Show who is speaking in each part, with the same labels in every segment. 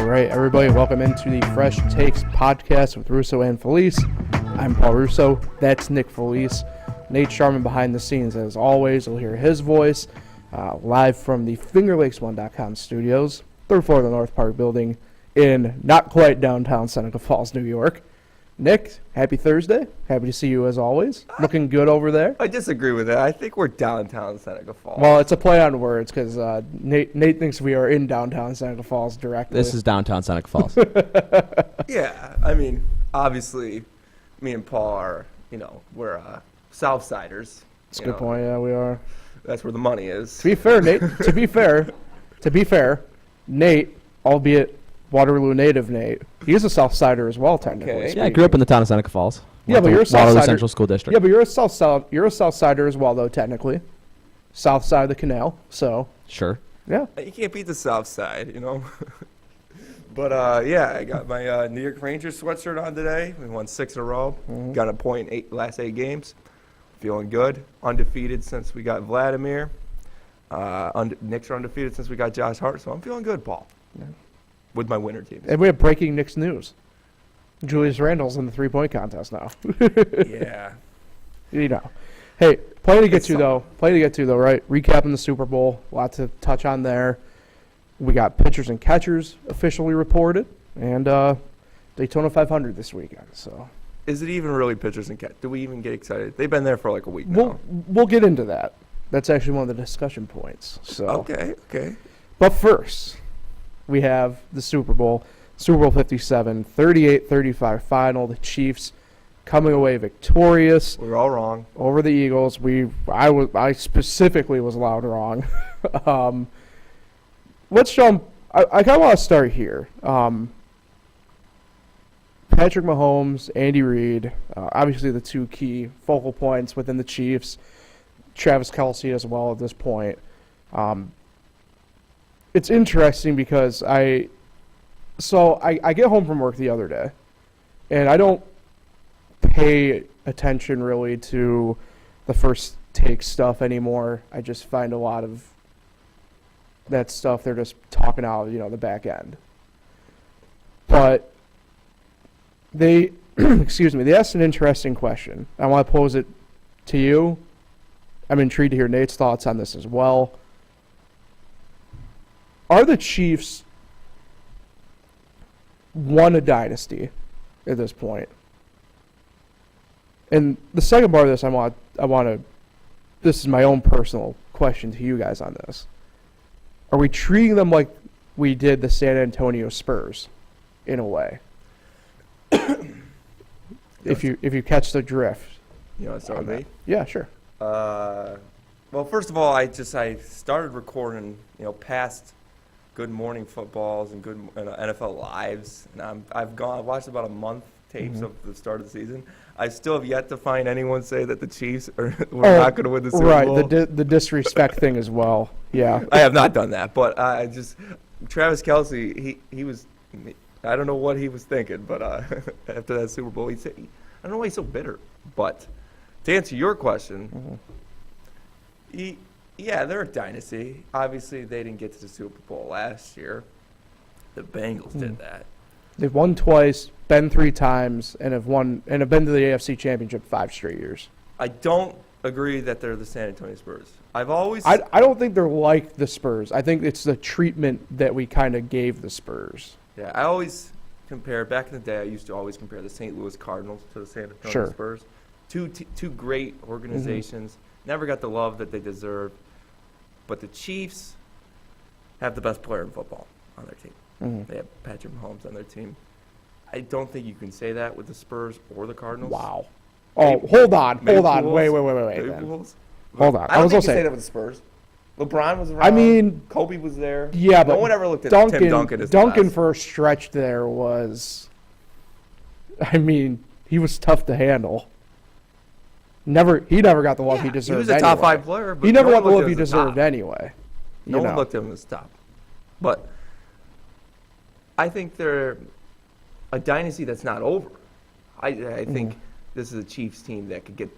Speaker 1: right, everybody, welcome into the Fresh Takes podcast with Russo and Felice. I'm Paul Russo. That's Nick Felice. Nate Sharman behind the scenes, as always. You'll hear his voice live from the FingerLakes1.com studios, third floor of the North Park building in not quite downtown Seneca Falls, New York. Nick, happy Thursday. Happy to see you as always. Looking good over there.
Speaker 2: I disagree with that. I think we're downtown Seneca Falls.
Speaker 1: Well, it's a play on words because Nate thinks we are in downtown Seneca Falls directly.
Speaker 3: This is downtown Seneca Falls.
Speaker 2: Yeah, I mean, obviously, me and Paul are, we're Southsiders.
Speaker 1: That's a good point. Yeah, we are.
Speaker 2: That's where the money is.
Speaker 1: To be fair, Nate. to be fair, Nate, albeit Waterloo native Nate, he's a Southsider as well, technically.
Speaker 2: Okay.
Speaker 3: Yeah, I grew up in the town of Seneca Falls.
Speaker 1: Yeah, but you're a
Speaker 3: Waterloo
Speaker 1: Southsider.
Speaker 3: Central School District.
Speaker 1: Yeah, but you're a Southsider as well, though, technically. South side of the canal, so.
Speaker 3: Sure.
Speaker 1: Yeah.
Speaker 2: You can't beat the South Side, But, yeah, I got my New York Rangers sweatshirt on today. We won 6 in a row.
Speaker 1: Mm-hmm.
Speaker 2: Got a point in last 8 games. Feeling good. Undefeated since we got Vladimir. Knicks are undefeated since we got Josh Hart, so I'm feeling good, Paul.
Speaker 1: Yeah.
Speaker 2: With my winter teams.
Speaker 1: And we have breaking Knicks news. Julius Randle's in the three-point contest now.
Speaker 2: Yeah.
Speaker 1: Hey, plenty to get to, though, right? Recapping the Super Bowl. A lot to touch on there. We got pitchers and catchers officially reported. And Daytona 500 this weekend, so.
Speaker 2: Is it even really pitchers and catchers? Do we even get excited? They've been there for like a week now.
Speaker 1: We'll get into that. That's actually one of the discussion points. So.
Speaker 2: Okay.
Speaker 1: But first, we have the Super Bowl. Super Bowl 57, 38-35 final. The Chiefs coming away victorious.
Speaker 2: We're all wrong.
Speaker 1: Over the Eagles. I specifically was loud wrong. Let's jump. I kind of want to start here. Patrick Mahomes, Andy Reid, obviously the two key focal points within the Chiefs. Travis Kelce as well at this point. It's interesting because I get home from work the other day, and I don't pay attention really to the first take stuff anymore. I just find a lot of that stuff they're just talking out, the back end. But they, they asked an interesting question. I want to pose it to you. I'm intrigued to hear Nate's thoughts on this as well. Are the Chiefs won a dynasty at this point? And the second part of this, I want to. This is my own personal question to you guys on this. Are we treating them like we did the San Antonio Spurs, in a way? If you catch the drift.
Speaker 2: You want to start with me?
Speaker 1: Yeah, sure.
Speaker 2: Well, first of all, I started recording, past Good Morning Footballs and good NFL Lives, and I've watched about a month tapes of the start of the season. I still have yet to find anyone say that the Chiefs were not going to win the Super Bowl.
Speaker 1: Right, the disrespect thing as well. Yeah,
Speaker 2: I have not done that, but Travis Kelce, he was, I don't know what he was thinking, but after that Super Bowl, I don't know why he's so bitter. But to answer your question, yeah, they're a dynasty. Obviously, they didn't get to the Super Bowl last year. The Bengals did that.
Speaker 1: They've won twice, been 3 times, and have been to the AFC Championship 5 straight years.
Speaker 2: I don't agree that they're the San Antonio Spurs. I
Speaker 1: don't think they're like the Spurs. I think it's the treatment that we kind of gave the Spurs.
Speaker 2: Yeah, I always compare. Back in the day, I used to always compare the St. Louis Cardinals to the San Antonio Spurs. Two great organizations. Never got the love that they deserve. But the Chiefs have the best player in football on their team. They have Patrick Mahomes on their team. I don't think you can say that with the Spurs or the Cardinals.
Speaker 1: Wow. Oh, hold on. Wait.
Speaker 2: Hold on.
Speaker 1: I was going to
Speaker 2: say that with the Spurs. LeBron was around.
Speaker 1: I mean,
Speaker 2: Kobe was there.
Speaker 1: Yeah, but
Speaker 2: no one ever looked at Tim Duncan as
Speaker 1: Duncan for a stretch there was. I mean, he was tough to handle. He never got the love he deserved.
Speaker 2: He was a top 5 player, but
Speaker 1: he never got the love he
Speaker 2: deserved
Speaker 1: deserved anyway.
Speaker 2: No one looked at him as top. But I think they're a dynasty that's not over. I think this is a Chiefs team that could get.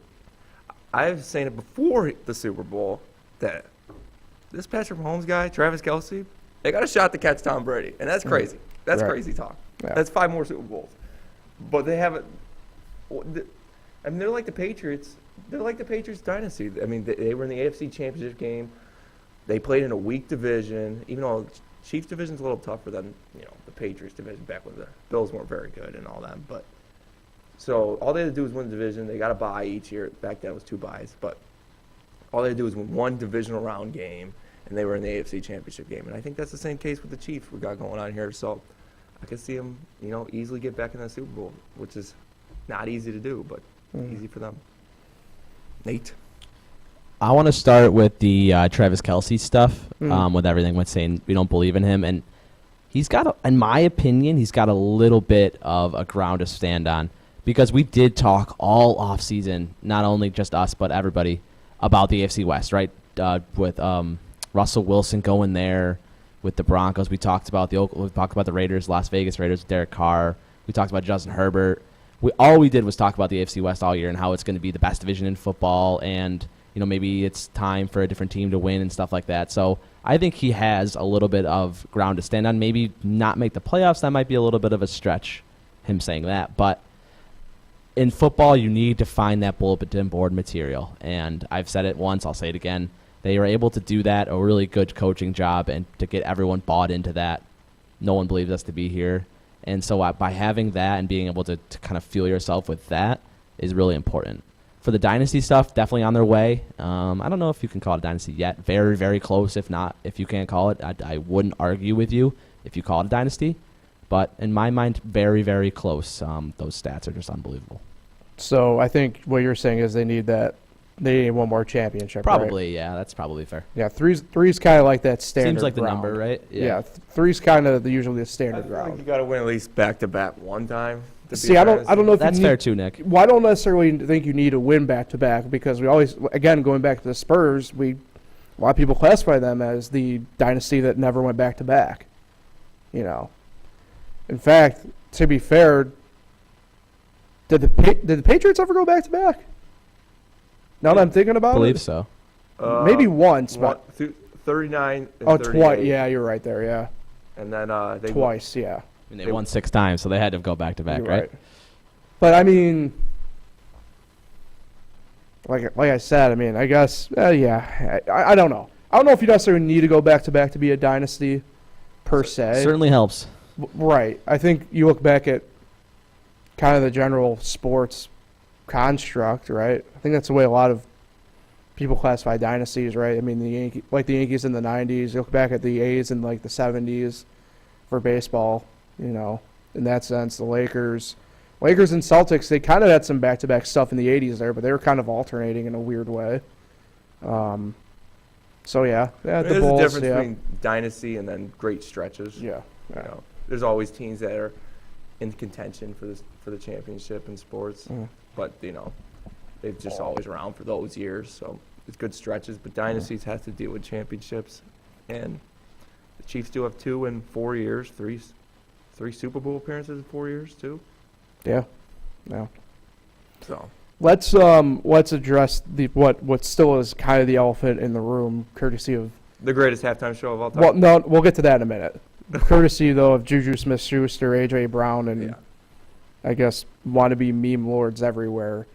Speaker 2: I was saying it before the Super Bowl that this Patrick Mahomes guy, Travis Kelce, They got a shot to catch Tom Brady, and that's crazy. That's
Speaker 1: Right.
Speaker 2: crazy talk.
Speaker 1: Yeah.
Speaker 2: That's 5 more Super Bowls. But they haven't. I mean, they're like the Patriots. They're like the Patriots dynasty. I mean, they were in the AFC Championship game. They played in a weak division, even though Chiefs division's a little tougher than the Patriots division back when the Bills weren't very good and all that. But so all they had to do was win the division. They got a bye each year. Back then it was 2 byes, but all they had to do was win 1 divisional round game, and they were in the AFC Championship game. And I think that's the same case with the Chiefs we got going on here. So I could see them, easily get back in the Super Bowl, which is not easy to do, but easy for them. Nate.
Speaker 3: I want to start with the Travis Kelce stuff, with everything with saying we don't believe in him. And he's got, in my opinion, he's got a little bit of a ground to stand on, because we did talk all offseason, not only just us, but everybody, about the AFC West, right? With Russell Wilson going there, with the Broncos. We talked about the Raiders, Las Vegas Raiders, Derek Carr. We talked about Justin Herbert. All we did was talk about the AFC West all year and how it's going to be the best division in football, and maybe it's time for a different team to win and stuff like that. So I think he has a little bit of ground to stand on. Maybe not make the playoffs. That might be a little bit of a stretch, him saying that. But in football, you need to find that bulletin board material. And I've said it once. I'll say it again. They are able to do that, a really good coaching job, and to get everyone bought into that. No one believes us to be here. And so by having that and being able to kind of feel yourself with that is really important. For the dynasty stuff, definitely on their way. I don't know if you can call it a dynasty yet. Very, very close. If not, if you can't call it, I wouldn't argue with you if you call it a dynasty. But in my mind, very, very close. Those stats are just unbelievable.
Speaker 1: So I think what you're saying is they need 1 more championship.
Speaker 3: Probably,
Speaker 1: right?
Speaker 3: yeah. That's probably fair.
Speaker 1: Yeah, three's kind of like that standard.
Speaker 3: Seems like the
Speaker 1: ground.
Speaker 3: number, right?
Speaker 1: Yeah, three's kind of usually the
Speaker 2: I
Speaker 1: standard
Speaker 2: feel like
Speaker 1: ground.
Speaker 2: you got to win at least back-to-back one time.
Speaker 1: See, I don't know if
Speaker 3: That's
Speaker 1: you need,
Speaker 3: fair too, Nick.
Speaker 1: Well, I don't necessarily think you need to win back-to-back, because we always, again, going back to the Spurs, a lot of people classify them as the dynasty that never went back-to-back. In fact, to be fair, did the Patriots ever go back-to-back? Now that I'm thinking about
Speaker 3: I believe
Speaker 1: it,
Speaker 3: so.
Speaker 1: maybe once, but
Speaker 2: 39 and 38.
Speaker 1: twice. Yeah, you're right there. Yeah,
Speaker 2: And then they
Speaker 1: twice. Yeah.
Speaker 3: I mean, they won 6 times, so they had to go back-to-back,
Speaker 1: You're
Speaker 3: right?
Speaker 1: But I mean, like I said, I mean, I guess, yeah. I don't know. I don't know if you necessarily need to go back-to-back to be a dynasty, per se.
Speaker 3: Certainly helps.
Speaker 1: Right. I think you look back at kind of the general sports construct, right? I think that's the way a lot of people classify dynasties, right? I mean, the Yankees in the 90s. You look back at the A's in like the 70s for baseball, in that sense. The Lakers and Celtics, they kind of had some back-to-back stuff in the 80s there, but they were kind of alternating in a weird way. So, yeah. The
Speaker 2: There's
Speaker 1: Bulls,
Speaker 2: a difference
Speaker 1: yeah.
Speaker 2: between dynasty and then great stretches.
Speaker 1: Yeah.
Speaker 2: There's always teams that are in contention for the championship in sports, but they're just always around for those years. So it's good stretches, but dynasties have to deal with championships, and the Chiefs do have 2 in 4 years, three Super Bowl appearances in 4 years too.
Speaker 1: Yeah.
Speaker 2: So
Speaker 1: Let's address what still is kind of the elephant in the room, courtesy of.
Speaker 2: the greatest halftime show of all time.
Speaker 1: Well, no, we'll get to that in a minute. Courtesy though of Juju Smith-Schuster, AJ Brown, and I guess wannabe meme lords everywhere.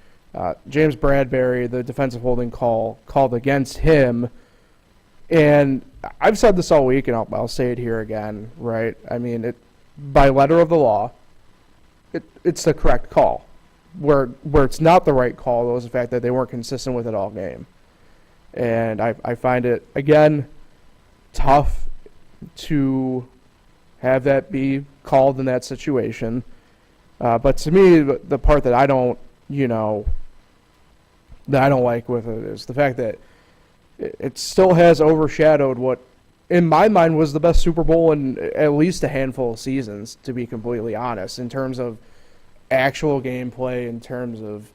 Speaker 1: James Bradbury, the defensive holding call called against him, and I've said this all week, and I'll say it here again. Right? I mean, by letter of the law, it's the correct call. Where it's not the right call, though, is the fact that they weren't consistent with it all game. And I find it, again, tough to have that be called in that situation. But to me, the part that I don't like with it is the fact that it still has overshadowed what, in my mind, was the best Super Bowl in at least a handful of seasons, to be completely honest, in terms of actual gameplay, in terms of,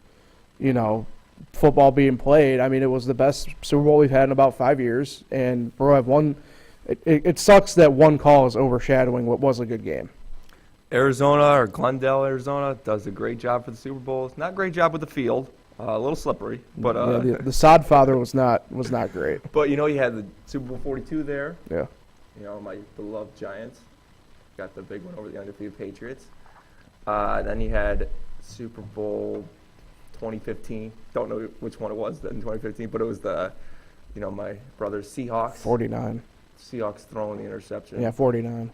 Speaker 1: football being played. I mean, it was the best Super Bowl we've had in about 5 years, and we'll have one. It sucks that one call is overshadowing what was a good game.
Speaker 2: Arizona, or Glendale, Arizona, does a great job for the Super Bowl. Not a great job with the field, a little slippery, but
Speaker 1: the Sod Father was not great.
Speaker 2: But you had the Super Bowl 42 there.
Speaker 1: Yeah.
Speaker 2: my beloved Giants. Got the big one over the undefeated Patriots. Then you had Super Bowl 2015. Don't know which one it was in 2015, but it was my brother's Seahawks.
Speaker 1: 49.
Speaker 2: Seahawks throwing the interception.
Speaker 1: Yeah, 49.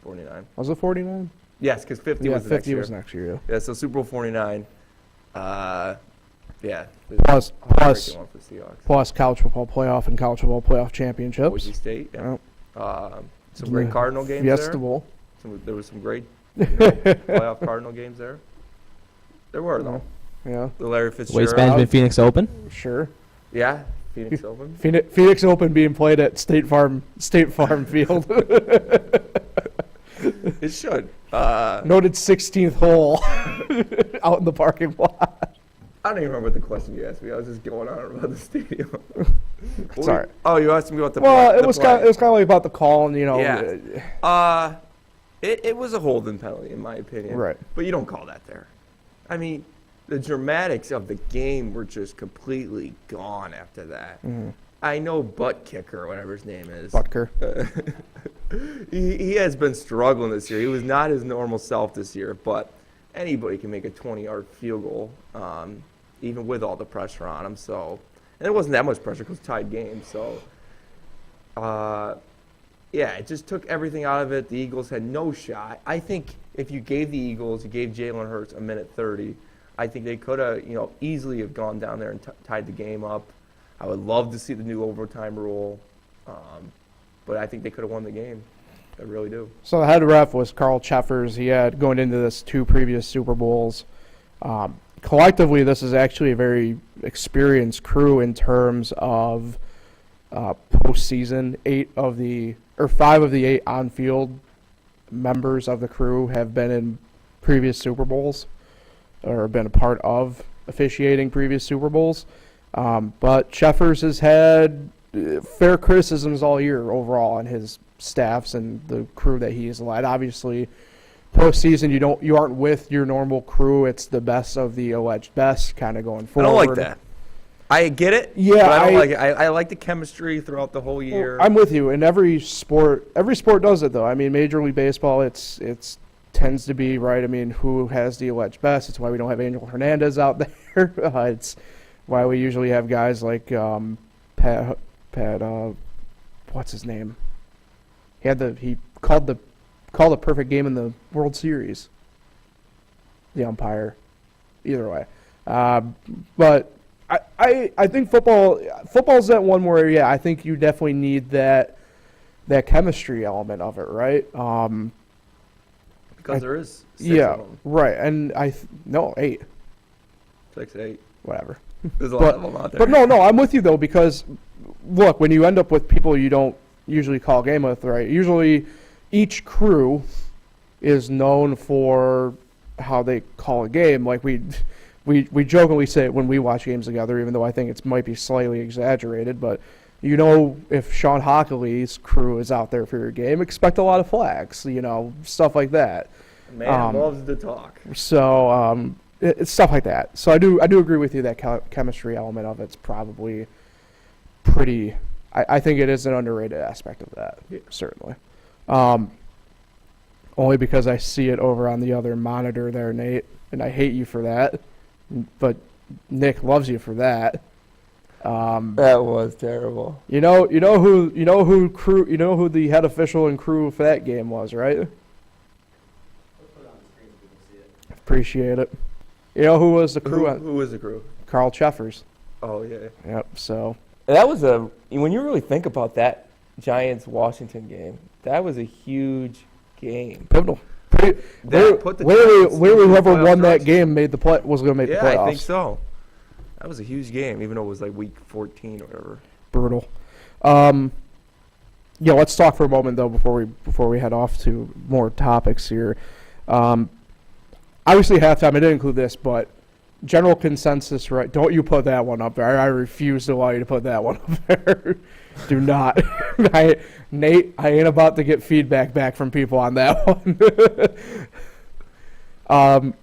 Speaker 2: 49.
Speaker 1: Was it 49?
Speaker 2: Yes, because 50 was the next
Speaker 1: 50
Speaker 2: year.
Speaker 1: was next year.
Speaker 2: Yeah, so Super Bowl 49. Yeah.
Speaker 1: Plus
Speaker 2: One for Seahawks.
Speaker 1: plus college football playoff and college football playoff championships.
Speaker 2: Boise State. Yeah.
Speaker 1: Yep.
Speaker 2: Some great Cardinal games
Speaker 1: Fiesta
Speaker 2: there.
Speaker 1: Bowl.
Speaker 2: There was some great playoff Cardinal games there. There were, though.
Speaker 1: Yeah.
Speaker 2: The Larry Fitzgerald.
Speaker 3: Waste Management Phoenix Open.
Speaker 1: Sure.
Speaker 2: Yeah. Phoenix Open.
Speaker 1: Phoenix Open being played at State Farm Field.
Speaker 2: It should.
Speaker 1: Noted 16th hole out in the parking lot.
Speaker 2: I don't even remember the question you asked me. I was just going on about the stadium.
Speaker 1: Sorry.
Speaker 2: Oh, you asked me about the.
Speaker 1: Well,
Speaker 2: play,
Speaker 1: it was kind of like about the call, and
Speaker 2: Yeah. It was a holding penalty in my opinion.
Speaker 1: Right.
Speaker 2: But you don't call that there. I mean, the dramatics of the game were just completely gone after that.
Speaker 1: Mm-hmm.
Speaker 2: I know Butt Kicker, whatever his name is.
Speaker 1: Butker.
Speaker 2: He has been struggling this year. He was not his normal self this year, but anybody can make a 20-yard field goal, even with all the pressure on him. So, and it wasn't that much pressure because tied game. So, yeah, it just took everything out of it. The Eagles had no shot. I think if you gave the Eagles, you gave Jalen Hurts a minute 30, I think they could have, easily have gone down there and tied the game up. I would love to see the new overtime rule, but I think they could have won the game. I really do.
Speaker 1: So the head ref was Carl Cheffers. He had, going into this, 2 previous Super Bowls. Collectively, this is actually a very experienced crew in terms of postseason. 5 of the 8 on-field members of the crew have been in previous Super Bowls or been a part of officiating previous Super Bowls. But Cheffers has had fair criticisms all year overall on his staffs and the crew that he has led. Obviously, postseason you aren't with your normal crew. It's the best of the alleged best kind of going forward.
Speaker 2: I don't like that. I get it.
Speaker 1: Yeah,
Speaker 2: but I don't like it. I like the chemistry throughout the whole year.
Speaker 1: I'm with you. And every sport does it though. I mean, Major League Baseball, it's tends to be right. I mean, who has the alleged best? It's why we don't have Angel Hernandez out there. It's why we usually have guys like Pat. What's his name? He called a perfect game in the World Series. The umpire. Either way, but I think football's that one where I think you definitely need that chemistry element of it, right?
Speaker 2: Because there is 6 of them.
Speaker 1: Right, and 8.
Speaker 2: 6, 8.
Speaker 1: Whatever.
Speaker 2: There's a lot of them out there.
Speaker 1: But no, I'm with you though, because look, when you end up with people you don't usually call a game with, right? Usually each crew is known for how they call a game. Like we jokingly say it when we watch games together, even though I think it might be slightly exaggerated, but if Sean Hockley's crew is out there for your game, expect a lot of flags, stuff like that.
Speaker 2: Man loves to talk.
Speaker 1: So it's stuff like that. So I do agree with you that chemistry element of it's probably pretty. I think it is an underrated aspect of that, certainly. Only because I see it over on the other monitor there, Nate, and I hate you for that. But Nick loves you for that.
Speaker 2: That was terrible.
Speaker 1: You know who the head official and crew for that game was, right? Appreciate it. You know who was the crew?
Speaker 2: Who was the crew?
Speaker 1: Carl Cheffers.
Speaker 2: Oh yeah.
Speaker 1: Yep. So
Speaker 2: that was when you really think about that Giants-Washington game, that was a huge game.
Speaker 1: Pivotal. Literally, whoever won that game was going to make the playoffs.
Speaker 2: Yeah, I think so. That was a huge game, even though it was like week 14 or whatever.
Speaker 1: Brutal. Let's talk for a moment though before we head off to more topics here. Obviously, halftime. I didn't include this, but general consensus, right? Don't you put that one up there? I refuse to allow you to put that one up there. Do not. Nate, I ain't about to get feedback back from people on that one.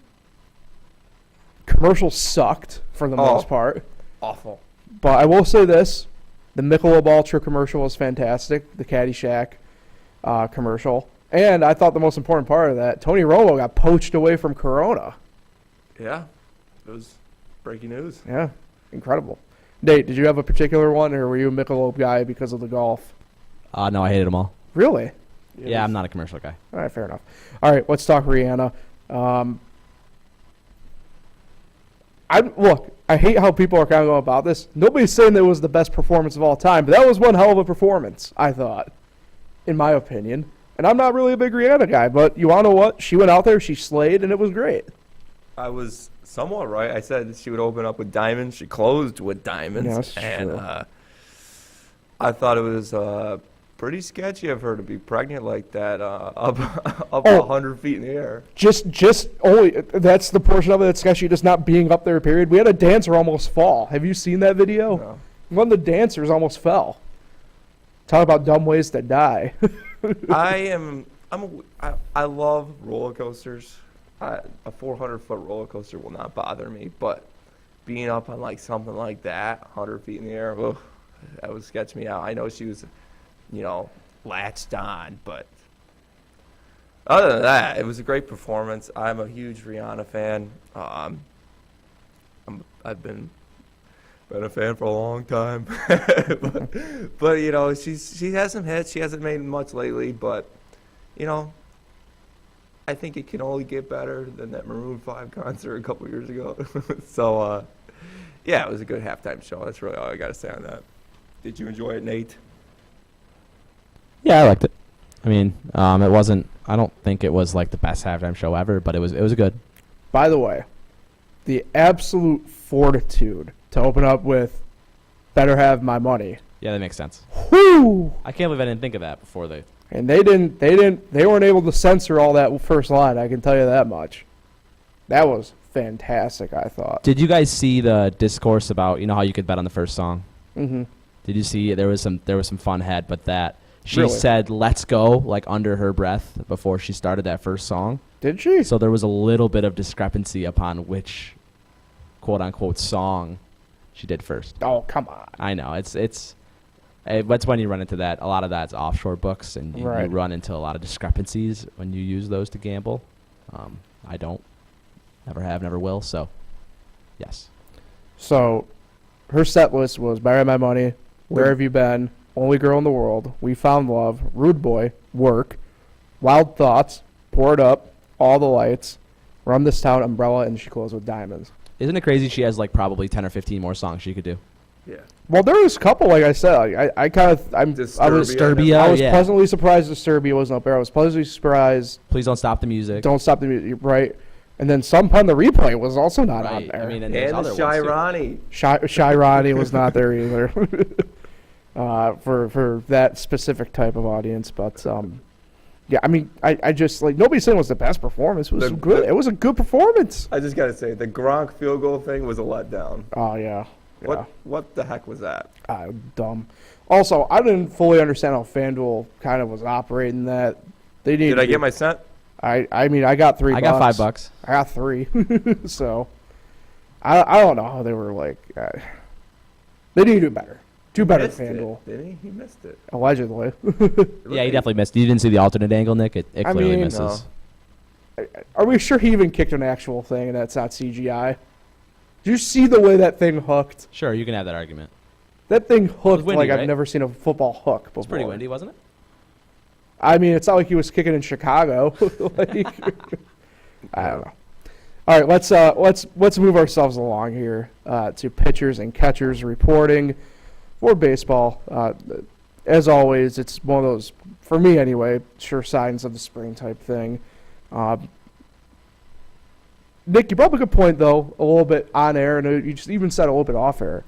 Speaker 1: Commercials sucked for the most part.
Speaker 2: Awful.
Speaker 1: But I will say this. The Michelob Ultra commercial was fantastic. The Caddyshack. commercial. And I thought the most important part of that, Tony Romo got poached away from Corona.
Speaker 2: Yeah, it was breaking news.
Speaker 1: Yeah, incredible. Nate, did you have a particular one, or were you a Michelob guy because of the golf?
Speaker 3: No, I hated them all.
Speaker 1: Really?
Speaker 3: Yeah, I'm not a commercial guy.
Speaker 1: All right, fair enough. All right, let's talk Rihanna. I hate how people are kind of going about this. Nobody's saying that it was the best performance of all time, but that was one hell of a performance, I thought, in my opinion. And I'm not really a big Rihanna guy, but you want to know what? She went out there, she slayed, and it was great.
Speaker 2: I was somewhat right. I said she would open up with diamonds. She closed with diamonds.
Speaker 1: Yes,
Speaker 2: and
Speaker 1: true.
Speaker 2: I thought it was pretty sketchy of her to be pregnant like that, up 100 feet in the air.
Speaker 1: Just only that's the portion of it that's sketchy, just not being up there. Period. We had a dancer almost fall. Have you seen that video?
Speaker 2: No.
Speaker 1: One of the dancers almost fell. Talk about dumb ways to die.
Speaker 2: I love roller coasters. A 400-foot roller coaster will not bother me, but being up on like something like that, 100 feet in the air, ugh, that would sketch me out. I know she was, latched on, but other than that, it was a great performance. I'm a huge Rihanna fan. I've been a fan for a long time, but she has some hits. She hasn't made much lately, but I think it can only get better than that Maroon 5 concert a couple years ago. So, yeah, it was a good halftime show. That's really all I got to say on that. Did you enjoy it, Nate?
Speaker 3: Yeah, I liked it. I mean, it wasn't. I don't think it was like the best halftime show ever, but it was good.
Speaker 1: By the way, the absolute fortitude to open up with "Better Have My Money."
Speaker 3: Yeah, that makes sense.
Speaker 1: Whoo!
Speaker 3: I can't believe I didn't think of that before they.
Speaker 1: And they weren't able to censor all that first line. I can tell you that much. That was fantastic, I thought.
Speaker 3: Did you guys see the discourse about how you could bet on the first song?
Speaker 1: Mm-hmm.
Speaker 3: Did you see there was some fun head, but that she
Speaker 1: Really?
Speaker 3: said "let's go" like under her breath before she started that first song.
Speaker 1: Did she?
Speaker 3: So there was a little bit of discrepancy upon which quote unquote song she did first.
Speaker 1: Oh, come on.
Speaker 3: I know it's that's when you run into that. A lot of that's offshore books, and you
Speaker 1: Right.
Speaker 3: run into a lot of discrepancies when you use those to gamble. I don't, never have, never will. So, yes.
Speaker 1: So, her set list was "Bury My Money," "Where Have You Been," "Only Girl in the World," "We Found Love," "Rude Boy," "Work," "Wild Thoughts," "Pour It Up," "All the Lights," "Run This Town," "Umbrella," and she closed with "Diamonds."
Speaker 3: Isn't it crazy? She has like probably 10 or 15 more songs she could do.
Speaker 2: Yeah.
Speaker 1: Well, there was a couple, like I said. I was
Speaker 3: Yeah.
Speaker 1: pleasantly surprised that Serbia wasn't up there. I was pleasantly surprised.
Speaker 3: Please don't stop the music.
Speaker 1: Don't Stop the Music, right? And then some on the replay was also not on
Speaker 3: Right.
Speaker 1: there.
Speaker 3: I mean, and there's
Speaker 2: And
Speaker 3: other
Speaker 2: the Shy
Speaker 3: ones, too.
Speaker 2: Ronnie.
Speaker 1: Shy Ronnie was not there either. For that specific type of audience, but yeah, I mean, I just like nobody's saying it was the best performance. It was good. It was a good performance.
Speaker 2: I just got to say, the Gronk field goal thing was a letdown.
Speaker 1: Oh yeah.
Speaker 2: What the heck was that?
Speaker 1: Dumb. Also, I didn't fully understand how FanDuel kind of was operating that. They needed.
Speaker 2: Did I get my cent?
Speaker 1: I mean, I got $3.
Speaker 3: I got $5.
Speaker 1: I got 3. So, I don't know how they were like. They need to do better. Do better,
Speaker 2: Missed
Speaker 1: FanDuel.
Speaker 2: it, didn't he? He missed it.
Speaker 1: Allegedly.
Speaker 3: Yeah, he definitely missed. You didn't see the alternate angle, Nick? It
Speaker 1: I
Speaker 3: clearly
Speaker 1: mean,
Speaker 3: misses.
Speaker 2: no.
Speaker 1: Are we sure he even kicked an actual thing and that's not CGI? Did you see the way that thing hooked?
Speaker 3: Sure, you can have that argument.
Speaker 1: That thing hooked
Speaker 3: windy,
Speaker 1: like I've
Speaker 3: right?
Speaker 1: never seen a football hook before.
Speaker 3: It's pretty windy, wasn't it?
Speaker 1: I mean, it's not like he was kicking in Chicago. Like, I don't know. All right, let's move ourselves along here to pitchers and catchers reporting for baseball. As always, it's one of those, for me anyway, sure signs of the spring type thing. Nick, you brought up a good point, though, a little bit on air, and you just even said a little bit off air.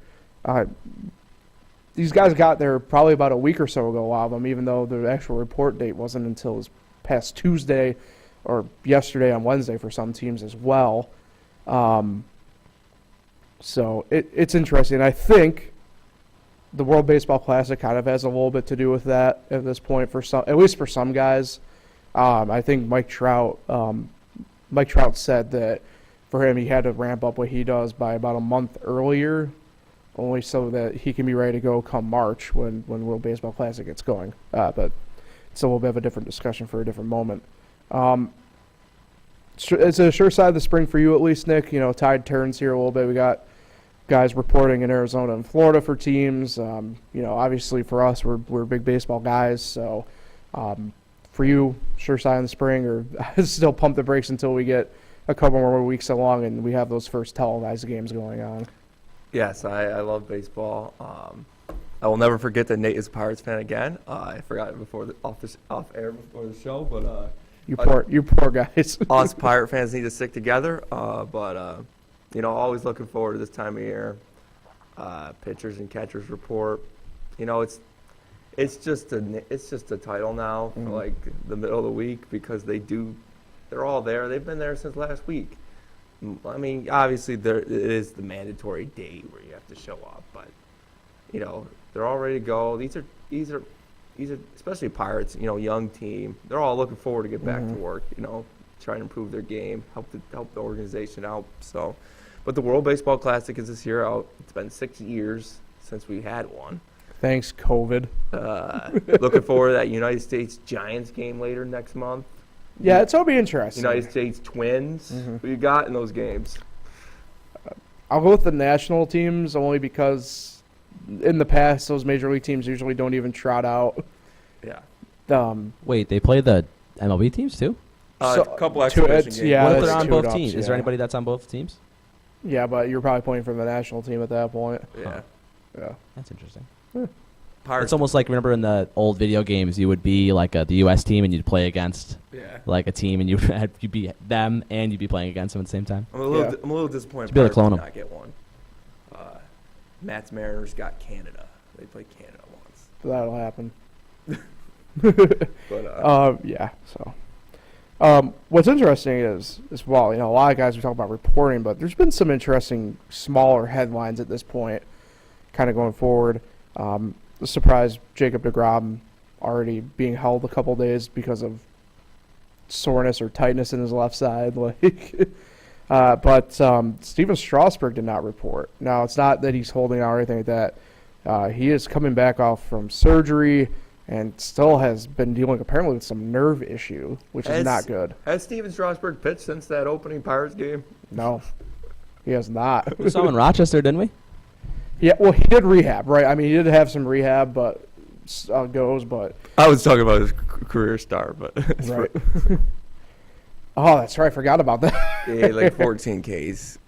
Speaker 1: These guys got there probably about a week or so ago, a lot of them, even though the actual report date wasn't until this past Tuesday or yesterday on Wednesday for some teams as well. So it's interesting. I think the World Baseball Classic kind of has a little bit to do with that at this point, for some, at least for some guys. I think Mike Trout said that for him, he had to ramp up what he does by about a month earlier, only so that he can be ready to go come March when World Baseball Classic gets going. But it's a little bit of a different discussion for a different moment. It's a sure side of the spring for you at least, Nick. Tide turns here a little bit. We got guys reporting in Arizona and Florida for teams. Obviously for us, we're big baseball guys. So for you, sure side in the spring, or still pump the brakes until we get a couple more weeks along and we have those first televised games going on.
Speaker 2: Yes, I love baseball. I will never forget that Nate is a Pirates fan again. I forgot it before off air before the show, but
Speaker 1: you poor guys.
Speaker 2: us Pirate fans need to stick together. Always looking forward to this time of year. Pitchers and catchers report. It's just a title now for like the middle of the week because they're all there. They've been there since last week. I mean, obviously it is the mandatory date where you have to show up, but they're all ready to go. These are especially Pirates, young team. They're all looking forward to get back to work, trying to improve their game, help the organization out. So, but the World Baseball Classic is this year out. It's been 6 years since we had one.
Speaker 1: Thanks, COVID.
Speaker 2: Looking forward to that United States Giants game later next month.
Speaker 1: Yeah, it'll be interesting.
Speaker 2: United States Twins. Who you got in those games?
Speaker 1: I'll go with the national teams only because in the past those major league teams usually don't even trot out.
Speaker 2: Yeah.
Speaker 3: Wait, they play the MLB teams too?
Speaker 2: A couple exhibition games.
Speaker 1: Yeah,
Speaker 3: what if
Speaker 1: that's
Speaker 3: they're on
Speaker 1: two
Speaker 3: both
Speaker 1: ups,
Speaker 3: teams?
Speaker 1: yeah.
Speaker 3: Is there anybody that's on both teams?
Speaker 1: Yeah, but you're probably playing for the national team at that point.
Speaker 2: Yeah.
Speaker 1: Yeah.
Speaker 3: That's interesting.
Speaker 2: Pirates.
Speaker 3: It's almost like, remember in the old video games, you would be like the U.S. team and you'd play against like a team and you'd be them and you'd be playing against them at the same time.
Speaker 2: I'm a little disappointed.
Speaker 3: Be able to clone
Speaker 2: Pirates
Speaker 3: them.
Speaker 2: did not get one. Matt's Mariners got Canada. They played Canada once.
Speaker 1: That'll happen.
Speaker 2: But
Speaker 1: Yeah. So, what's interesting is well, a lot of guys we talk about reporting, but there's been some interesting smaller headlines at this point, kind of going forward. Surprised Jacob deGrom already being held a couple days because of soreness or tightness in his left side. But Steven Strasburg did not report. Now, it's not that he's holding out or anything like that. He is coming back off from surgery and still has been dealing apparently with some nerve issue, which is not good.
Speaker 2: Has Steven Strasburg pitched since that opening Pirates game?
Speaker 1: No, he has not.
Speaker 3: We saw him in Rochester, didn't we?
Speaker 1: Yeah, well, he did rehab, right? I mean, he did have some rehab, but
Speaker 2: I was talking about his career star, but
Speaker 1: right. Oh, that's right. I forgot about that.
Speaker 2: yeah, like 14 Ks.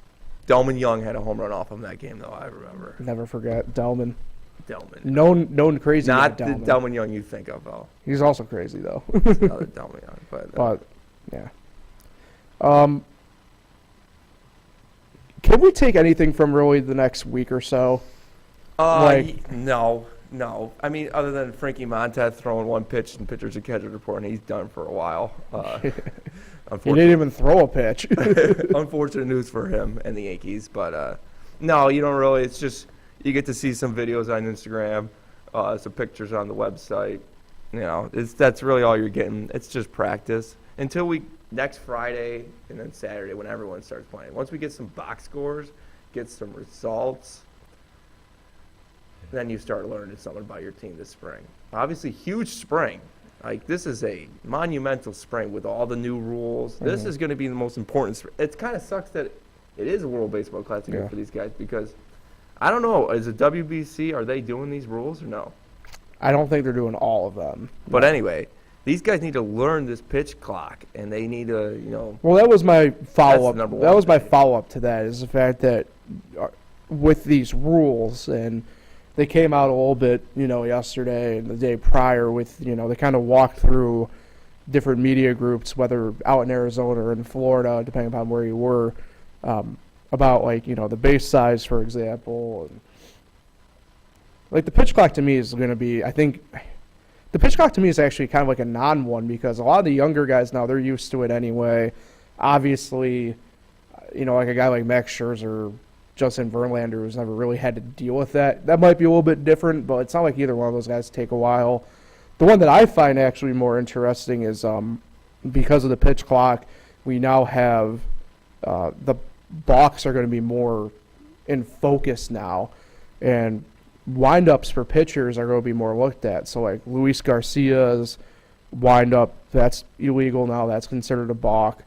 Speaker 2: Delman Young had a home run off him that game, though. I remember.
Speaker 1: Never forget Delman.
Speaker 2: Known
Speaker 1: crazy.
Speaker 2: Not the
Speaker 1: Delman.
Speaker 2: Delman Young you think of, though.
Speaker 1: He's also crazy though.
Speaker 2: It's another Delman Young,
Speaker 1: but yeah. Can we take anything from really the next week or so?
Speaker 2: No. I mean, other than Frankie Montez throwing one pitch and pitchers and catchers report, and he's done for a while.
Speaker 1: He didn't even throw a pitch.
Speaker 2: Unfortunate news for him and the Yankees, but no, you don't really. It's just you get to see some videos on Instagram, some pictures on the website. That's really all you're getting. It's just practice until next Friday and then Saturday when everyone starts playing. Once we get some box scores, get some results, then you start learning something about your team this spring. Obviously, huge spring. Like, this is a monumental spring with all the new rules. Mm-hmm. This is going to be the most important. It kind of sucks that it is a World Baseball Classic for these guys because, I don't know, is the WBC, are they doing these rules or no?
Speaker 1: I don't think they're doing all of them.
Speaker 2: But anyway, these guys need to learn this pitch clock, and they need to,
Speaker 1: Well, that was my follow-up.
Speaker 2: That
Speaker 1: was my follow-up to that, is the fact that with these rules, and they came out a little bit, yesterday and the day prior with, they kind of walked through different media groups, whether out in Arizona or in Florida, depending upon where you were, about, the base size, for example. And, the pitch clock to me is going to be, I think, the pitch clock to me is actually kind of like a non-one because a lot of the younger guys now, they're used to it anyway. Obviously, like a guy like Max Scherzer, Justin Verlander, who's never really had to deal with that. That might be a little bit different, but it's not like either one of those guys take a while. The one that I find actually more interesting is because of the pitch clock, we now have the balks are going to be more in focus now, and windups for pitchers are going to be more looked at. So like Luis Garcia's, wind up, that's illegal now. That's considered a balk.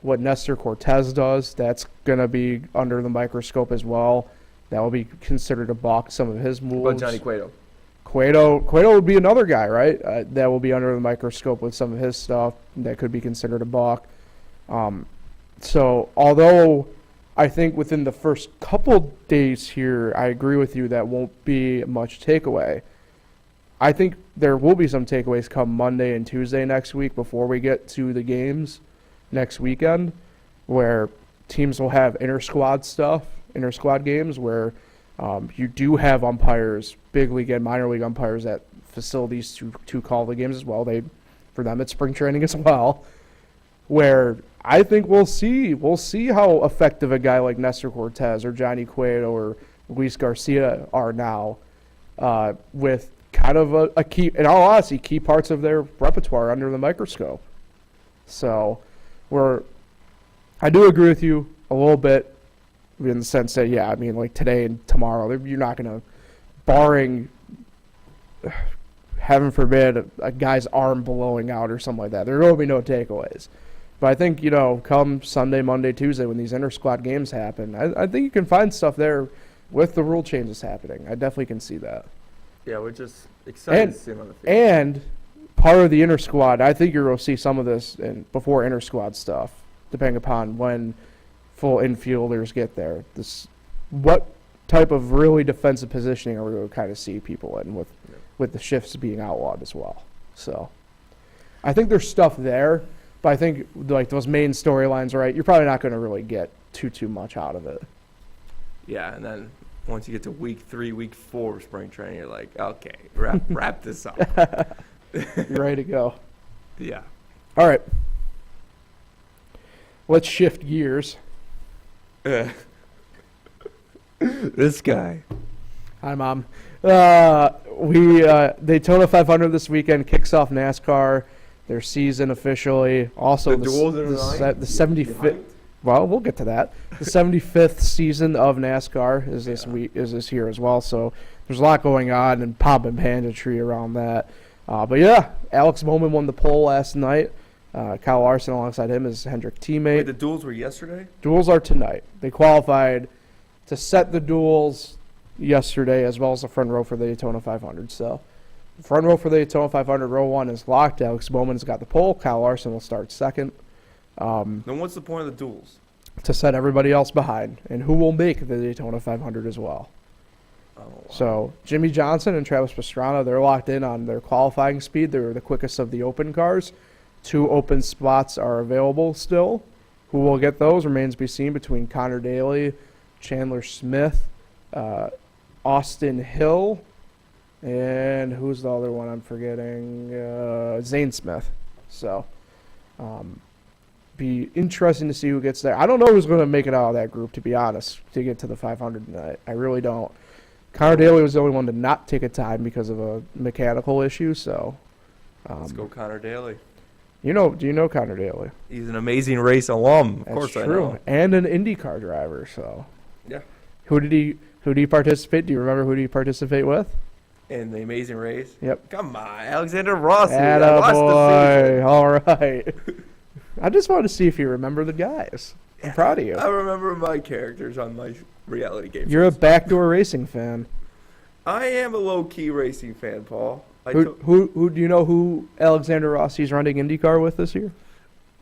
Speaker 1: What Nestor Cortez does, that's going to be under the microscope as well. That will be considered a balk, some of his moves.
Speaker 2: What about Johnny Cueto?
Speaker 1: Cueto would be another guy, right? That will be under the microscope with some of his stuff. That could be considered a balk. So, although I think within the first couple days here, I agree with you that won't be much takeaway. I think there will be some takeaways come Monday and Tuesday next week before we get to the games next weekend, where teams will have inter-squad games where you do have umpires, big league and minor league umpires at facilities to call the games as well. For them, it's spring training as well, where I think we'll see how effective a guy like Nestor Cortez or Johnny Cueto or Luis Garcia are now with kind of a key, in all honesty, key parts of their repertoire under the microscope. So I do agree with you a little bit in the sense that, yeah, I mean, like today and tomorrow, you're not going to, barring, heaven forbid, a guy's arm blowing out or something like that, there will be no takeaways. But I think, come Sunday, Monday, Tuesday, when these inter-squad games happen, I think you can find stuff there with the rule changes happening. I definitely can see that.
Speaker 2: Yeah, we're just excited to see him on the field.
Speaker 1: And part of the inter-squad, I think you're going to see some of this before inter-squad stuff, depending upon when full infielders get there. What type of really defensive positioning are we going to kind of see people in with the shifts being outlawed as well. So I think there's stuff there, but I think like those main storylines, right, you're probably not going to really get too much out of it.
Speaker 2: Yeah, and then once you get to week 3, week 4 of spring training, you're like, okay, wrap this up.
Speaker 1: You're ready to go.
Speaker 2: Yeah.
Speaker 1: All right. Let's shift gears.
Speaker 2: This guy.
Speaker 1: Hi, Mom. Daytona 500 this weekend kicks off NASCAR, their season officially. Also, the 75th. Well, we'll get to that. The 75th season of NASCAR is this year as well. So there's a lot going on and pomp and panditry around that. But yeah, Alex Bowman won the pole last night. Kyle Larson alongside him is Hendrick teammate.
Speaker 2: Wait, the duels were yesterday?
Speaker 1: Duels are tonight. They qualified to set the duels yesterday as well as the front row for the Daytona 500. So the front row for the Daytona 500, row 1 is locked. Alex Bowman's got the pole. Kyle Larson will start second.
Speaker 2: Then what's the point of the duels?
Speaker 1: To set everybody else behind, and who will make the Daytona 500 as well.
Speaker 2: Oh, wow.
Speaker 1: So Jimmy Johnson and Travis Pastrana, they're locked in on their qualifying speed. They're the quickest of the open cars. 2 open spots are available still. Who will get those remains to be seen between Connor Daly, Chandler Smith, Austin Hill, and who's the other one I'm forgetting? Zane Smith. So be interesting to see who gets there. I don't know who's going to make it out of that group, to be honest, to get to the 500 tonight. I really don't. Connor Daly was the only one to not take a time because of a mechanical issue. So
Speaker 2: let's go Connor Daly.
Speaker 1: Do you know Connor Daly?
Speaker 2: He's an amazing race alum. Of
Speaker 1: That's
Speaker 2: course
Speaker 1: true.
Speaker 2: I know.
Speaker 1: And an IndyCar driver. So
Speaker 2: yeah.
Speaker 1: Who did he participate? Do you remember who did he participate with?
Speaker 2: In the amazing race?
Speaker 1: Yep.
Speaker 2: Come on, Alexander Rossi.
Speaker 1: Attaboy. All right. I just wanted to see if you remember the guys. I'm proud of you.
Speaker 2: I remember my characters on my reality game.
Speaker 1: You're a backdoor racing fan.
Speaker 2: I am a low-key racing fan, Paul.
Speaker 1: Who do you know who Alexander Rossi's running IndyCar with this year?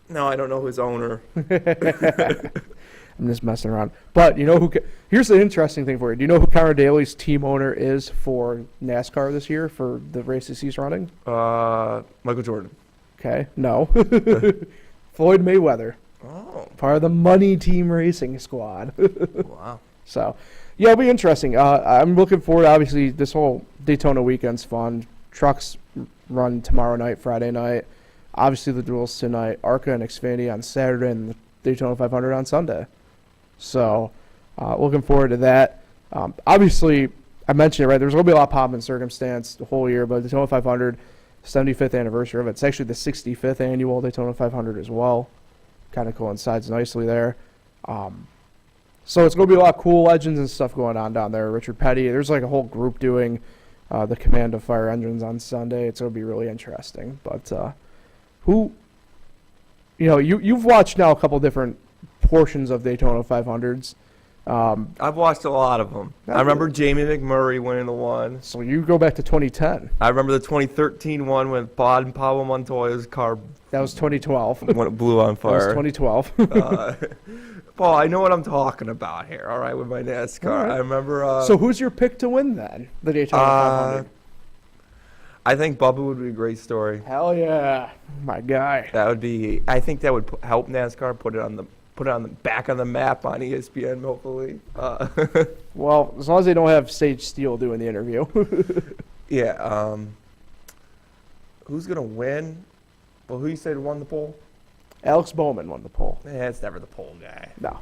Speaker 2: No, I don't know his owner.
Speaker 1: I'm just messing around. But you know who? Here's the interesting thing for you. Do you know who Connor Daly's team owner is for NASCAR this year for the races he's running?
Speaker 2: Michael Jordan.
Speaker 1: Okay, no. Floyd Mayweather.
Speaker 2: Oh.
Speaker 1: Part of the Money Team Racing squad.
Speaker 2: Wow.
Speaker 1: So, yeah, it'll be interesting. I'm looking forward. Obviously, this whole Daytona weekend's fun. Trucks run tomorrow night, Friday night. Obviously, the duels tonight. ARCA and Xfinity on Saturday, and the Daytona 500 on Sunday. So, looking forward to that. Obviously, I mentioned it, right? There's going to be a lot of pomp and circumstance the whole year, but the Daytona 500, 75th anniversary of it. It's actually the 65th annual Daytona 500 as well. Kind of coincides nicely there. So it's going to be a lot of cool legends and stuff going on down there. Richard Petty, there's like a whole group doing the command of fire engines on Sunday. It's going to be really interesting. But you've watched now a couple different portions of Daytona 500s.
Speaker 2: I've watched a lot of them. I remember Jamie McMurray winning the one.
Speaker 1: So you go back to 2010.
Speaker 2: I remember the 2013 one when Pablo Montoya's car.
Speaker 1: That was 2012.
Speaker 2: When it blew on fire.
Speaker 1: That was 2012.
Speaker 2: Paul, I know what I'm talking about here. All right, with my NASCAR,
Speaker 1: right.
Speaker 2: I remember.
Speaker 1: So who's your pick to win then? The Daytona 500.
Speaker 2: I think Bubba would be a great story.
Speaker 1: Hell yeah, my guy.
Speaker 2: That would be. I think that would help NASCAR put it on the back on the map on ESPN, hopefully.
Speaker 1: Well, as long as they don't have Sage Steele doing the interview.
Speaker 2: Yeah. Who's gonna win? Well, who you said won the poll?
Speaker 1: Alex Bowman won the poll.
Speaker 2: It's never the poll guy.
Speaker 1: No.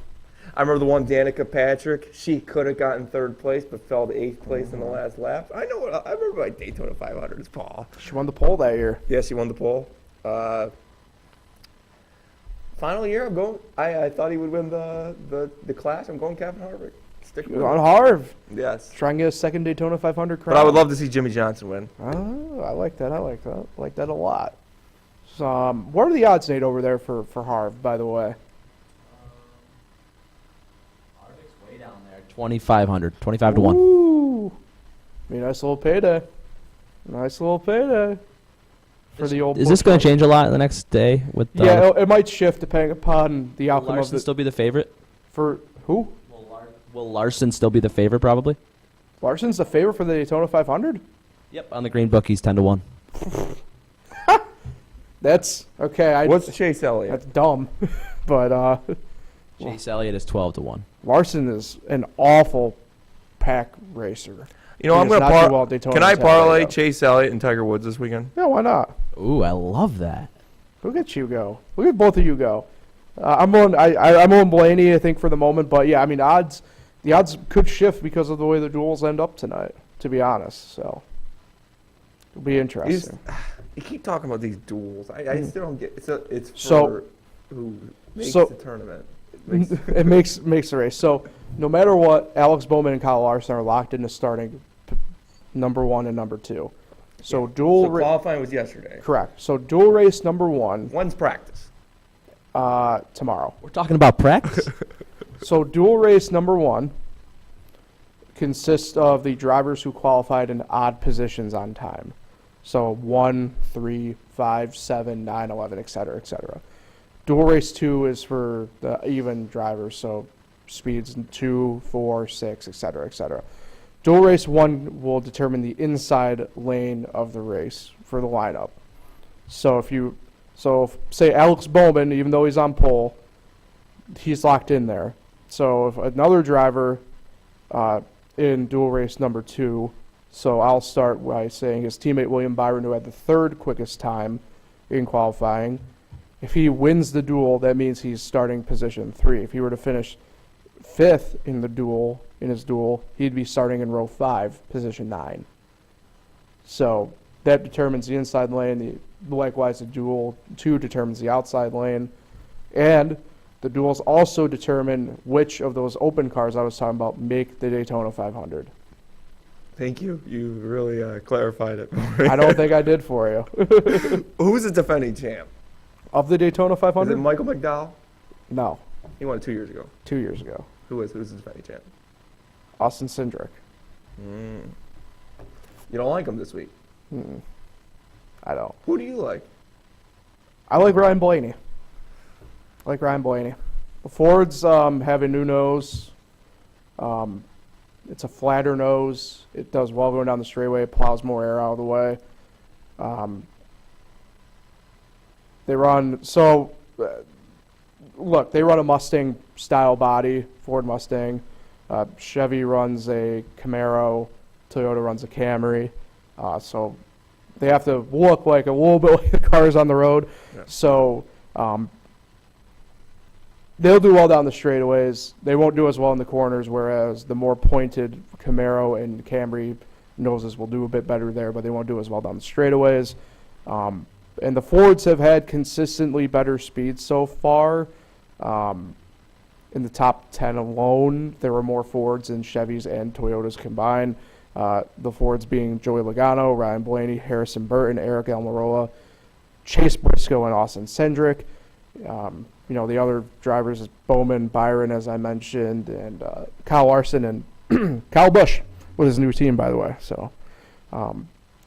Speaker 2: I remember the one Danica Patrick. She could have gotten third place, but fell to eighth place in the last lap. I remember my Daytona 500s, Paul.
Speaker 1: She won the poll that year.
Speaker 2: Yeah, she won the poll. Final year, I'm going. I thought he would win the class. I'm going Kevin Harvick. Stick with
Speaker 1: On
Speaker 2: it.
Speaker 1: Harv.
Speaker 2: Yes.
Speaker 1: Try and get a second Daytona 500 crown.
Speaker 2: But I would love to see Jimmy Johnson win.
Speaker 1: Oh, I like that. I like that a lot. So, what are the odds, Nate, over there for Harv, by the way?
Speaker 3: Harvick's way down there. 2,500. 25 to 1.
Speaker 1: Ooh. Be a nice little payday. Nice little payday. For the old
Speaker 3: Is this going to change a lot the next day? With
Speaker 1: Yeah, it might shift depending upon the outcome
Speaker 3: will
Speaker 1: of
Speaker 3: Larson
Speaker 1: the...
Speaker 3: still be the favorite?
Speaker 1: For who?
Speaker 3: Will Larson still be the favorite, probably?
Speaker 1: Larson's the favorite for the Daytona 500?
Speaker 3: Yep. On the green book, he's 10 to 1.
Speaker 1: That's... Okay,
Speaker 2: What's Chase Elliott?
Speaker 1: that's dumb. But
Speaker 3: Chase Elliott is 12 to 1.
Speaker 1: Larson is an awful pack racer.
Speaker 2: You know,
Speaker 1: He
Speaker 2: I'm
Speaker 1: does
Speaker 2: going
Speaker 1: not do well at
Speaker 2: to
Speaker 1: Daytona
Speaker 2: Can I
Speaker 1: and Talladega.
Speaker 2: parlay Chase Elliott and Tiger Woods this weekend?
Speaker 1: Yeah, why not?
Speaker 3: Ooh, I love that.
Speaker 1: Look at you go. Look at both of you go. I'm on Blaney, I think, for the moment. But, yeah, I mean, the odds could shift because of the way the duels end up tonight, to be honest. So, it'll be interesting.
Speaker 2: You keep talking about these duels. I still don't get. It's for
Speaker 1: So-
Speaker 2: who makes
Speaker 1: so-
Speaker 2: the tournament.
Speaker 1: It makes the race. So, no matter what, Alex Bowman and Kyle Larson are locked into starting number 1 and number 2. So,
Speaker 2: So qualifying was yesterday.
Speaker 1: correct. So, dual race number 1
Speaker 2: When's practice?
Speaker 1: tomorrow.
Speaker 3: We're talking about practice?
Speaker 1: So, dual race number 1 consists of the drivers who qualified in odd positions on time. So 1, 3, 5, 7, 9, 11, et cetera, et cetera. Dual race 2 is for the even drivers, so speeds 2, 4, 6, et cetera, et cetera. Dual race 1 will determine the inside lane of the race for the lineup. So if say Alex Bowman, even though he's on pole, he's locked in there. So if another driver in dual race number 2, so I'll start by saying his teammate William Byron, who had the third quickest time in qualifying, if he wins the duel, that means he's starting position 3. If he were to finish 5th in his duel, he'd be starting in row 5, position 9. So that determines the inside lane. Likewise, the duel 2 determines the outside lane. And the duels also determine which of those open cars I was talking about make the Daytona 500.
Speaker 2: Thank you. You really clarified it.
Speaker 1: I don't think I did for you.
Speaker 2: Who's the defending champ?
Speaker 1: Of the Daytona
Speaker 2: Is it
Speaker 1: 500?
Speaker 2: Michael McDowell?
Speaker 1: No,
Speaker 2: He won it 2 years ago.
Speaker 1: 2 years ago.
Speaker 2: Who's the defending champ?
Speaker 1: Austin Cindric.
Speaker 2: You don't like him this week.
Speaker 1: I don't.
Speaker 2: Who do you like?
Speaker 1: I like Ryan Blaney. The Fords have a new nose. It's a flatter nose. It does well going down the straightaway. It plows more air out of the way. They run they run a Mustang style body, Ford Mustang. Chevy runs a Camaro. Toyota runs a Camry. So they have to look like a little bit like the cars on the road.
Speaker 2: Yeah.
Speaker 1: So they'll do well down the straightaways. They won't do as well in the corners, whereas the more pointed Camaro and Camry noses will do a bit better there, but they won't do as well down the straightaways. And the Fords have had consistently better speeds so far. In the top 10 alone, there were more Fords than Chevys and Toyotas combined. The Fords being Joey Logano, Ryan Blaney, Harrison Burton, Eric Almirola, Chase Briscoe, and Austin Cindric. The other drivers is Bowman, Byron, as I mentioned, and Kyle Larson and Kyle Busch with his new team, by the way. So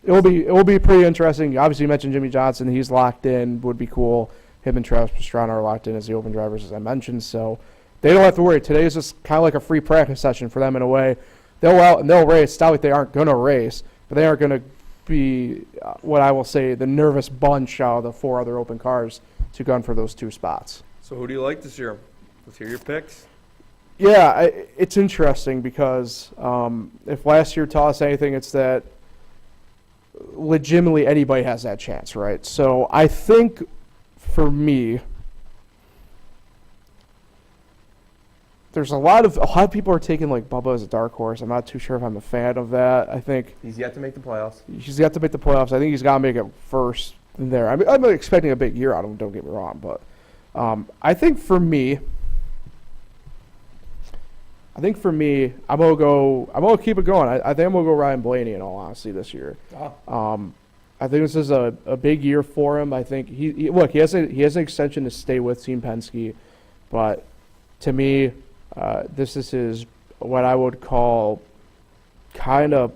Speaker 1: it will be pretty interesting. Obviously, you mentioned Jimmy Johnson; he's locked in. Would be cool. Him and Travis Pastrana are locked in as the open drivers, as I mentioned. So they don't have to worry. Today is just kind of like a free practice session for them in a way. They'll go out and they'll race. It's not like they aren't going to race, but they aren't going to be what I will say the nervous bunch out of the 4 other open cars to gun for those 2 spots.
Speaker 2: So who do you like this year? Let's hear your picks.
Speaker 1: Yeah, it's interesting because if last year taught us anything, it's that legitimately anybody has that chance, right? So I think for me, there's a lot of people are taking like Bubba as a dark horse. I'm not too sure if I'm a fan of that. I think
Speaker 2: He's yet to make the playoffs.
Speaker 1: he's got to make the playoffs. I think he's got to make it first there. I'm expecting a big year out of him. Don't get me wrong, but I think for me, I'm gonna keep it going. I think I'm gonna go Ryan Blaney in all honesty this year. I think this is a big year for him. I think he has an extension to stay with Team Penske, but to me, this is his what I would call kind of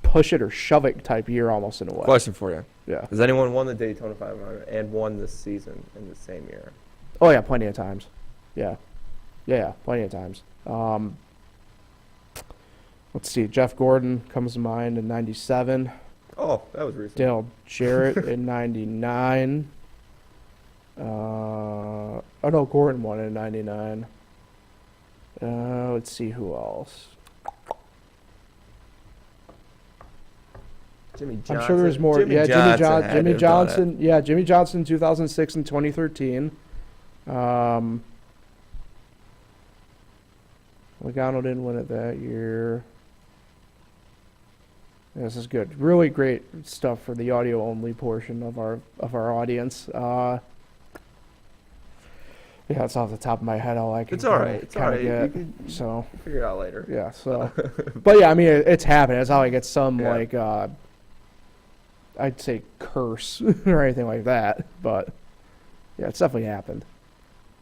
Speaker 1: push it or shove it type year almost in a way.
Speaker 2: Question for you.
Speaker 1: Yeah.
Speaker 2: Has anyone won the Daytona 500 and won this season in the same year?
Speaker 1: Oh yeah, plenty of times. Yeah, plenty of times. Let's see. Jeff Gordon comes to mind in '97.
Speaker 2: Oh, that was recent.
Speaker 1: Dale Jarrett in '99. Oh no, Gordon won in '99. Let's see who else.
Speaker 2: Jimmy Johnson.
Speaker 1: I'm sure there's more.
Speaker 2: Jimmy
Speaker 1: Jimmy
Speaker 2: Johnson.
Speaker 1: Johnson. Yeah, Jimmy Johnson, 2006 and 2013. Logano didn't win it that year. This is good. Really great stuff for the audio only portion of our audience. Yeah, it's off the top of my head all I can.
Speaker 2: It's all right. It's all right.
Speaker 1: Get,
Speaker 2: you can
Speaker 1: so
Speaker 2: figure it out later.
Speaker 1: yeah. So, but yeah, I mean, it's happening. It's not like it's some
Speaker 2: Yeah.
Speaker 1: like I'd say curse or anything like that. But yeah, it's definitely happened.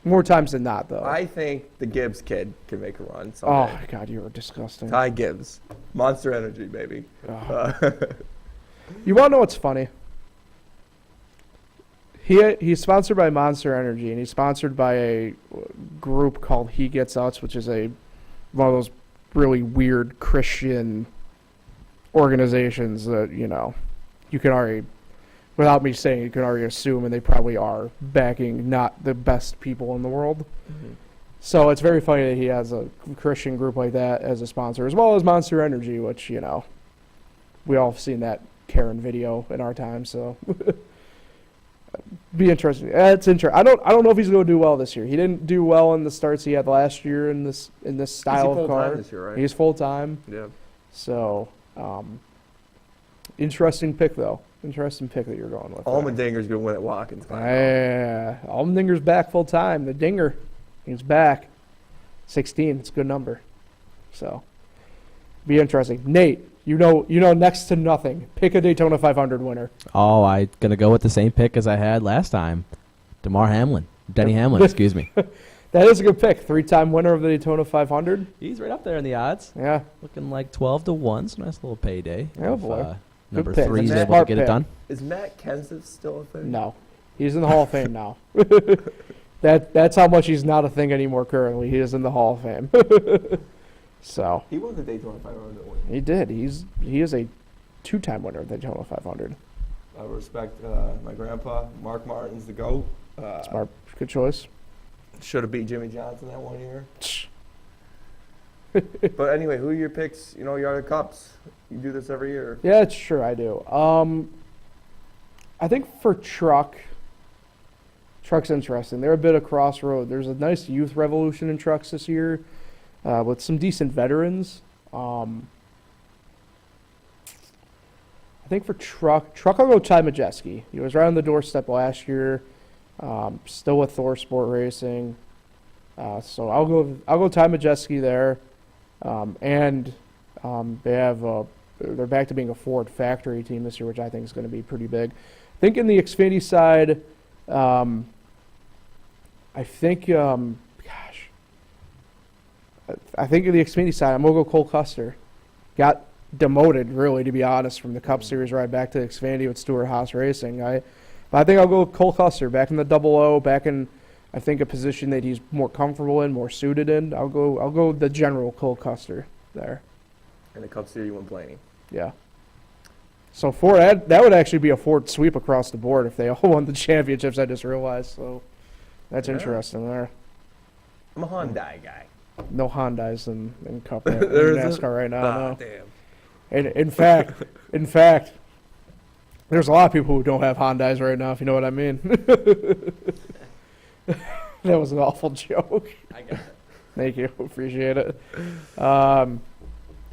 Speaker 1: More times than not, though.
Speaker 2: I think the Gibbs kid can make a run
Speaker 1: Oh
Speaker 2: someday.
Speaker 1: my God, you were disgusting.
Speaker 2: Ty Gibbs. Monster Energy, baby.
Speaker 1: You want to know what's funny? He's sponsored by Monster Energy, and he's sponsored by a group called He Gets Us, which is one of those really weird Christian organizations that, you can already, without me saying, you can already assume, and they probably are, backing not the best people in the world.
Speaker 2: Mm-hmm.
Speaker 1: So it's very funny that he has a Christian group like that as a sponsor, as well as Monster Energy, which, we all have seen that Karen video in our time, so... Be interesting. It's interesting. I don't know if he's going to do well this year. He didn't do well in the starts he had last year in this style of car.
Speaker 2: This year, right?
Speaker 1: He's full time.
Speaker 2: Yeah.
Speaker 1: So, interesting pick though. Interesting pick that you're going with.
Speaker 2: Allmendinger's going to win at Watkins.
Speaker 1: Yeah, Allmendinger's back full time. The Dinger, he's back. 16. It's a good number. So, be interesting. Nate. You know next to nothing. Pick a Daytona 500 winner.
Speaker 3: Oh, I'm going to go with the same pick as I had last time. Denny Hamlin, excuse me.
Speaker 1: That is a good pick. 3-time winner of the Daytona 500.
Speaker 3: He's right up there in the odds.
Speaker 1: Yeah.
Speaker 3: Looking like 12 to 1. So nice little payday.
Speaker 1: Oh,
Speaker 3: if,
Speaker 1: boy.
Speaker 3: Number
Speaker 1: pick.
Speaker 3: 3 is
Speaker 1: That's a
Speaker 3: able to
Speaker 1: smart
Speaker 3: get it
Speaker 1: pick.
Speaker 3: done.
Speaker 2: Is Matt Kenseth still a thing?
Speaker 1: No. He's in the Hall of Fame now. That's how much he's not a thing anymore currently. He is in the Hall of Fame. So
Speaker 2: He won the Daytona 500.
Speaker 1: he did. He is a 2-time winner of the Daytona 500.
Speaker 2: I respect my grandpa. Mark Martin's the GOAT.
Speaker 1: Smart, good choice.
Speaker 2: Should have beat Jimmy Johnson that one year. But anyway, who are your picks? Yard Cups. You do this every year.
Speaker 1: Yeah, it's true. I do. I think for Truck's interesting. They're a bit of crossroad. There's a nice youth revolution in trucks this year. With some decent veterans. I think for Truck I'll go Ty Majeski. He was right on the doorstep last year. Still with Thor Sport Racing. So I'll go Ty Majeski there. And They're back to being a Ford factory team this year, which I think is going to be pretty big. I think in the Xfinity side, I think in the Xfinity side, I'm going to go Cole Custer. Got demoted, really, to be honest, from the Cup Series right back to Xfinity with Stewart-Haas Racing. But I think I'll go with Cole Custer, back in the double O, back in, I think, a position that he's more comfortable in, more suited in. I'll go with the general Cole Custer there.
Speaker 2: And the Cup Series, you went Blaney.
Speaker 1: Yeah. So Ford, that would actually be a Ford sweep across the board if they all won the championships, I just realized. So that's interesting there.
Speaker 2: I'm a Hyundai guy.
Speaker 1: No Hondas in Cup in
Speaker 2: There
Speaker 1: NASCAR right now. No.
Speaker 2: Damn.
Speaker 1: And in fact, there's a lot of people who don't have Hondas right now, if you know what I mean. That was an awful joke.
Speaker 3: I got it.
Speaker 1: Thank you. Appreciate it.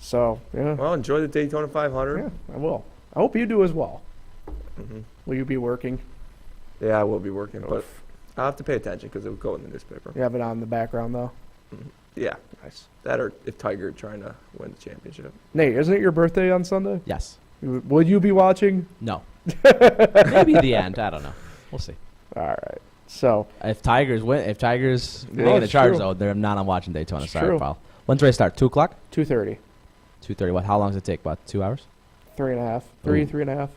Speaker 1: So, yeah.
Speaker 2: Well, enjoy the Daytona 500.
Speaker 1: Yeah, I will. I hope you do as well.
Speaker 2: Mm-hmm.
Speaker 1: Will you be working?
Speaker 2: Yeah, I will be working, but I'll have to pay attention because it will go in the newspaper.
Speaker 1: You have it on in the background, though?
Speaker 2: Mm-hmm. Yeah.
Speaker 1: Nice.
Speaker 2: That or if Tiger trying to win the championship.
Speaker 1: Nate, isn't it your birthday on Sunday?
Speaker 3: Yes.
Speaker 1: Will you be watching?
Speaker 3: No. Maybe the end. I don't know. We'll see.
Speaker 1: All right. So
Speaker 3: If Tigers win the
Speaker 1: it's
Speaker 3: Chargers,
Speaker 1: true.
Speaker 3: though, they're not on watching Daytona.
Speaker 1: It's
Speaker 3: Sorry,
Speaker 1: true.
Speaker 3: pal. When's the race start? 2 o'clock?
Speaker 1: 2:30,
Speaker 3: 2:30. What? How long does it take? About 2 hours?
Speaker 1: 3.5,
Speaker 3: Ooh.
Speaker 1: 3.5.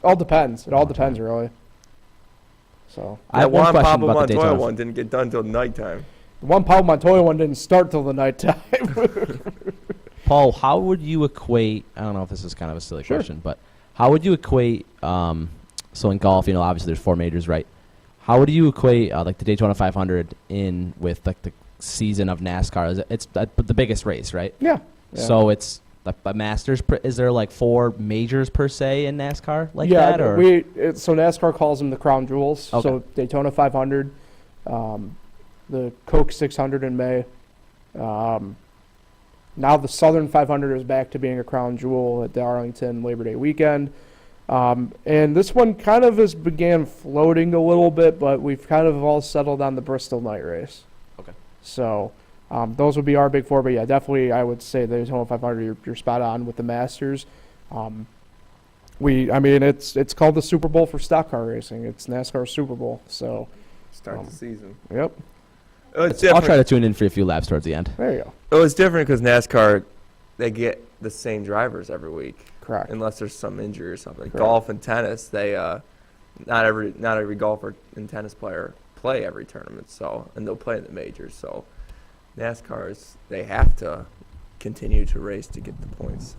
Speaker 1: All depends. It all depends, really. So
Speaker 3: I have one
Speaker 2: Juan
Speaker 3: question
Speaker 2: Pablo
Speaker 3: about the
Speaker 2: Montoya
Speaker 3: Daytona.
Speaker 2: one didn't get done till nighttime.
Speaker 1: the one Paul Montoya one didn't start till the nighttime.
Speaker 3: Paul, how would you equate? I don't know if this is kind of a silly
Speaker 1: Sure.
Speaker 3: question, but how would you equate? So in golf, obviously there's 4 majors, right? How would you equate like the Daytona 500 in with like the season of NASCAR? It's the biggest race, right?
Speaker 1: Yeah.
Speaker 3: So it's a Masters. Is there like 4 majors per se in NASCAR like
Speaker 1: yeah,
Speaker 3: that? Or
Speaker 1: so NASCAR calls them the crown jewels.
Speaker 3: Okay.
Speaker 1: So Daytona 500, the Coke 600 in May. Now the Southern 500 is back to being a crown jewel at the Arlington Labor Day weekend. And this one kind of began floating a little bit, but we've kind of all settled on the Bristol night race.
Speaker 3: Okay.
Speaker 1: So those would be our big 4. But yeah, definitely I would say the Daytona 500, you're spot on with the Masters. It's called the Super Bowl for stock car racing. It's NASCAR Super Bowl. So
Speaker 2: Start the season.
Speaker 1: yep,
Speaker 2: It's
Speaker 3: I'll
Speaker 2: different.
Speaker 3: try to tune in for a few laps towards the end.
Speaker 1: there you go.
Speaker 2: Oh, it's different because NASCAR, they get the same drivers every week,
Speaker 1: Correct.
Speaker 2: unless there's some injury or something.
Speaker 1: Correct.
Speaker 2: Golf and tennis, they not every golfer and tennis player play every tournament, and they'll play in the majors. So NASCAR's, they have to continue to race to get the points.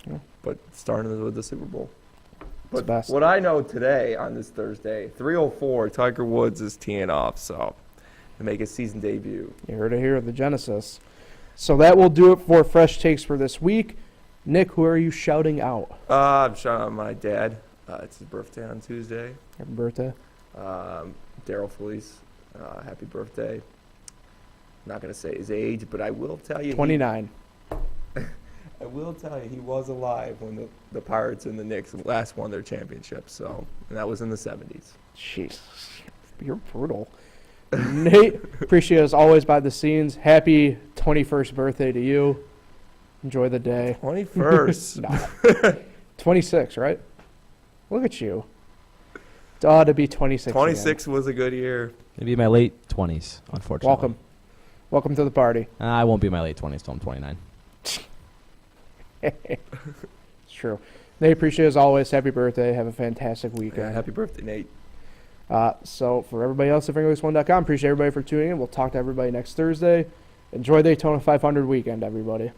Speaker 1: Yeah.
Speaker 2: But starting with the Super Bowl.
Speaker 1: It's
Speaker 2: But
Speaker 1: best.
Speaker 2: what I know today on this Thursday, 3:04, Tiger Woods is teeing off, so to make his season debut.
Speaker 1: You heard it here at the Genesis. So that will do it for Fresh Takes for this week. Nick, who are you shouting out?
Speaker 2: I'm shouting out my dad. It's his birthday on Tuesday.
Speaker 1: Happy birthday.
Speaker 2: Daryl Felice, happy birthday. I'm not going to say his age, but I will tell you.
Speaker 1: 29.
Speaker 2: I will tell you, he was alive when the Pirates and the Knicks last won their championship. And that was in the 70s.
Speaker 1: Jeez, you're brutal. Nate, appreciate as always by the scenes. Happy 21st birthday to you. Enjoy the day.
Speaker 2: 21st.
Speaker 1: Nah. 26, right? Look at you. It ought to be 26.
Speaker 2: 26 was a good year.
Speaker 3: Maybe my late 20s, unfortunately.
Speaker 1: Welcome to the party.
Speaker 3: I won't be in my late 20s till I'm 29.
Speaker 1: It's true. Nate, appreciate as always. Happy birthday. Have a fantastic weekend.
Speaker 2: Yeah, happy birthday, Nate.
Speaker 1: So for everybody else at FingerLace1.com, appreciate everybody for tuning in. We'll talk to everybody next Thursday. Enjoy Daytona 500 weekend, everybody.